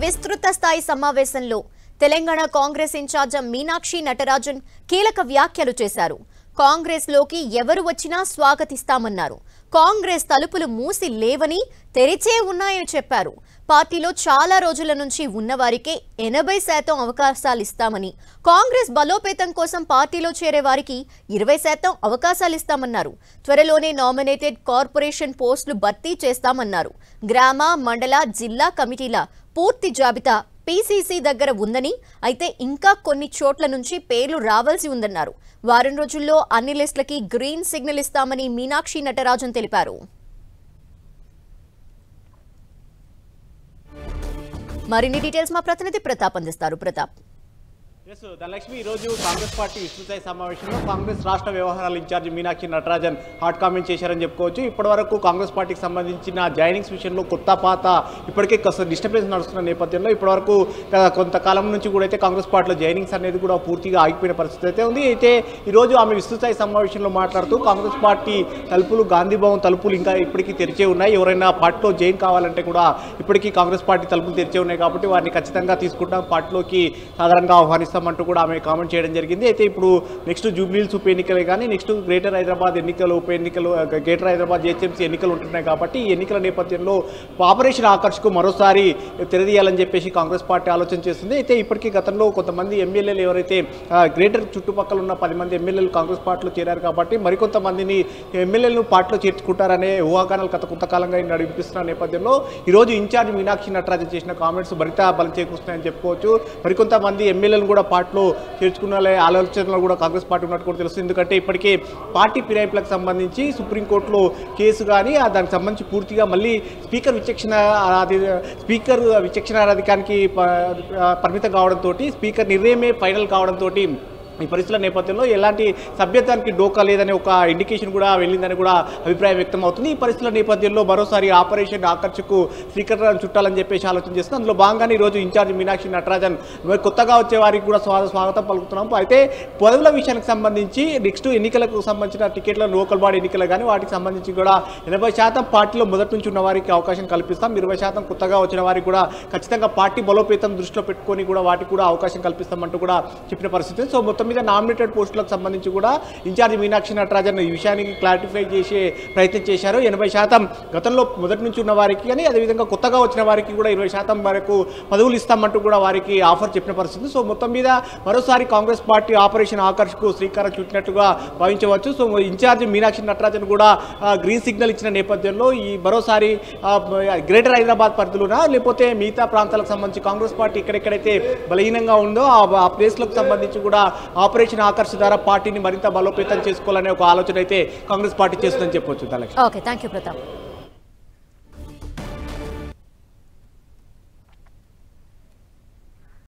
విస్తృత స్థాయి సమావేశంలో తెలంగాణ కాంగ్రెస్ ఇన్ఛార్జ్ మీనాక్షి నటరాజన్ కీలక వ్యాఖ్యలు చేశారు. కాంగ్రెస్ లోకి ఎవరు వచ్చినా స్వాగతిస్తామన్నారు. కాంగ్రెస్ తలుపులు మూసి లేవని తెరిచే ఉన్నాయని చెప్పారు. పార్టీలో చాలా రోజుల నుంచి ఉన్నవారికే 80% అవకాశాలు ఇస్తామని, కాంగ్రెస్ బలోపేతం కోసం పార్టీలో చేరే వారికి 20% అవకాశాలు ఇస్తామన్నారు. త్వరలోనే నామినేటెడ్ కార్పొరేషన్ పోస్టులు భర్తీ చేస్తామన్నారు. గ్రామ, మండల, జిల్లా కమిటీల పూర్తి జాబితా పీసీసీ దగ్గర ఉందని, అయితే ఇంకా కొన్ని చోట్ల నుంచి పేర్లు రావాల్సి ఉందన్నారు. వారం రోజుల్లో అన్ని లిస్టులకి గ్రీన్ సిగ్నల్ ఇస్తామని మీనాక్షి నటరాజన్ తెలిపారు. మరిన్ని డీటెయిల్స్ మా ప్రతినిధి ప్రతాప్ అందిస్తారు. ప్రతాప్. ధనలక్ష్మి, ఈరోజు కాంగ్రెస్ పార్టీ విస్తృత సమావేశంలో కాంగ్రెస్ రాష్ట్ర వ్యవహారాల incharge Meenakshi Natarajan hot comment చేశారని చెప్పుకోవచ్చు. ఇప్పటివరకు కాంగ్రెస్ పార్టీకి సంబంధించిన జాయినింగ్స్ విషయంలో కొత్త పాత ఇప్పటికే కాస్త డిస్టర్బెన్స్ నడుస్తున్న నేపథ్యంలో ఇప్పటివరకు కొంతకాలం నుంచి కూడా అయితే కాంగ్రెస్ పార్టీలో జాయినింగ్స్ అనేది కూడా పూర్తిగా ఆగిపోయిన పరిస్థితి అయితే ఉంది. అయితే ఈరోజు ఆమె విస్తృత సమావేశంలో మాట్లాడుతూ కాంగ్రెస్ పార్టీ తలుపులు, గాంధీ భవన్ తలుపులు ఇంకా ఇప్పటికీ తెరిచే ఉన్నాయి. ఎవరైనా పార్టీలో జాయిన్ కావాలంటే కూడా ఇప్పటికీ కాంగ్రెస్ పార్టీ తలుపులు తెరిచే ఉన్నాయి కాబట్టి వారిని ఖచ్చితంగా తీసుకుంటాం, పార్టీలోకి సాధారణంగా ఆహ్వానిస్తాం అంటూ కూడా ఆమె కామెంట్ చేయడం జరిగింది. అయితే ఇప్పుడు నెక్స్ట్ జూబ్లీహిల్స్ ఉప ఎన్నికలే కానీ నెక్స్ట్ గ్రేటర్ హైదరాబాద్ ఎన్నికలు, ఉప ఎన్నికలు, గ్రేటర్ హైదరాబాద్ జిహెచ్ఎంసీ ఎన్నికలు ఉంటున్నాయి కాబట్టి ఈ ఎన్నికల నేపథ్యంలో ఆపరేషన్ ఆకర్షకు మరోసారి తెరదీయాలని చెప్పేసి కాంగ్రెస్ పార్టీ ఆలోచన చేస్తుంది. అయితే ఇప్పటికీ గతంలో కొంతమంది ఎమ్మెల్యేలు ఎవరైతే గ్రేటర్ చుట్టుపక్కల ఉన్న 10 మంది ఎమ్మెల్యేలు కాంగ్రెస్ పార్టీలో చేరారు కాబట్టి మరికొంతమందిని ఎమ్మెల్యేలను పార్టీలో చేర్చుకుంటారనే ఊహాగానాలు గత కొంతకాలంగా నడిపిస్తున్న నేపథ్యంలో ఈరోజు ఇన్ఛార్జ్ మీనాక్షి నటరాజన్ చేసిన కామెంట్స్ భరిత బలం చేకూరుస్తున్నాయని చెప్పుకోవచ్చు. మరికొంతమంది ఎమ్మెల్యేలను కూడా పార్టీలో చేర్చుకునే ఆలోచనలో కూడా కాంగ్రెస్ పార్టీ ఉన్నట్టు కూడా తెలుస్తుంది. ఎందుకంటే ఇప్పటికే పార్టీ ఫిరాయింపులకు సంబంధించి సుప్రీంకోర్టులో కేసు కానీ దానికి సంబంధించి పూర్తిగా మళ్ళీ స్పీకర్ విచక్షణాధికారానికి పరిమితం కావడంతో, స్పీకర్ నిర్ణయమే ఫైనల్ కావడంతో ఈ పరిస్థితుల నేపథ్యంలో ఎలాంటి సభ్యత్వానికి డోకా లేదనే ఒక ఇండికేషన్ కూడా వెళ్ళిందని కూడా అభిప్రాయం వ్యక్తం అవుతుంది. ఈ పరిస్థితుల నేపథ్యంలో మరోసారి ఆపరేషన్ ఆకర్షకు శ్రీకరణ చుట్టాలని చెప్పేసి ఆలోచన చేస్తుంది. అందులో భాగంగానే ఈరోజు ఇన్ఛార్జ్ మీనాక్షి నటరాజన్ కొత్తగా వచ్చే వారికి కూడా స్వాగతం పలుకుతున్నాం. అయితే పదవుల విషయానికి సంబంధించి నెక్స్ట్ ఎన్నికలకు సంబంధించిన టికెట్ల లోకల్ బాడీ ఎన్నికలు కానీ వాటికి సంబంధించి కూడా 80% పార్టీలో మొదటి నుంచి ఉన్న వారికి అవకాశం కల్పిస్తాం, 20% కొత్తగా వచ్చిన వారికి కూడా ఖచ్చితంగా పార్టీ బలోపేతం దృష్టిలో పెట్టుకొని కూడా వాటికి కూడా అవకాశం కల్పిస్తామంటూ కూడా చెప్పిన పరిస్థితి. సో మొత్తం మీద నామినేటెడ్ పోస్టులకు సంబంధించి కూడా ఇన్ఛార్జ్ మీనాక్షి నటరాజన్ ఈ విషయానికి క్లారిఫై చేసే ప్రయత్నం చేశారు. 80% గతంలో మొదటి నుంచి ఉన్న వారికి కానీ అదేవిధంగా కొత్తగా వచ్చిన వారికి కూడా 20% వరకు పదవులు ఇస్తామంటూ కూడా వారికి ఆఫర్ చెప్పిన పరిస్థితి. సో మొత్తం మీద మరోసారి కాంగ్రెస్ పార్టీ ఆపరేషన్ ఆకర్షకు శ్రీకారం చుట్టినట్టుగా భావించవచ్చు. సో ఇన్ఛార్జ్ మీనాక్షి నటరాజన్ కూడా గ్రీన్ సిగ్నల్ ఇచ్చిన నేపథ్యంలో ఈ మరోసారి గ్రేటర్ హైదరాబాద్ పరిధిలోనా లేకపోతే మిగతా ప్రాంతాలకు సంబంధించి కాంగ్రెస్ పార్టీ ఎక్కడెక్కడైతే బలహీనంగా ఉందో ఆ ప్లేస్లకు సంబంధించి కూడా ఆపరేషన్ ఆకర్ష ద్వారా పార్టీని మరింత బలోపేతం చేసుకోవాలనే ఒక ఆలోచన అయితే కాంగ్రెస్ పార్టీ చేస్తుందని చెప్పొచ్చు. Okay, thank you Pratap.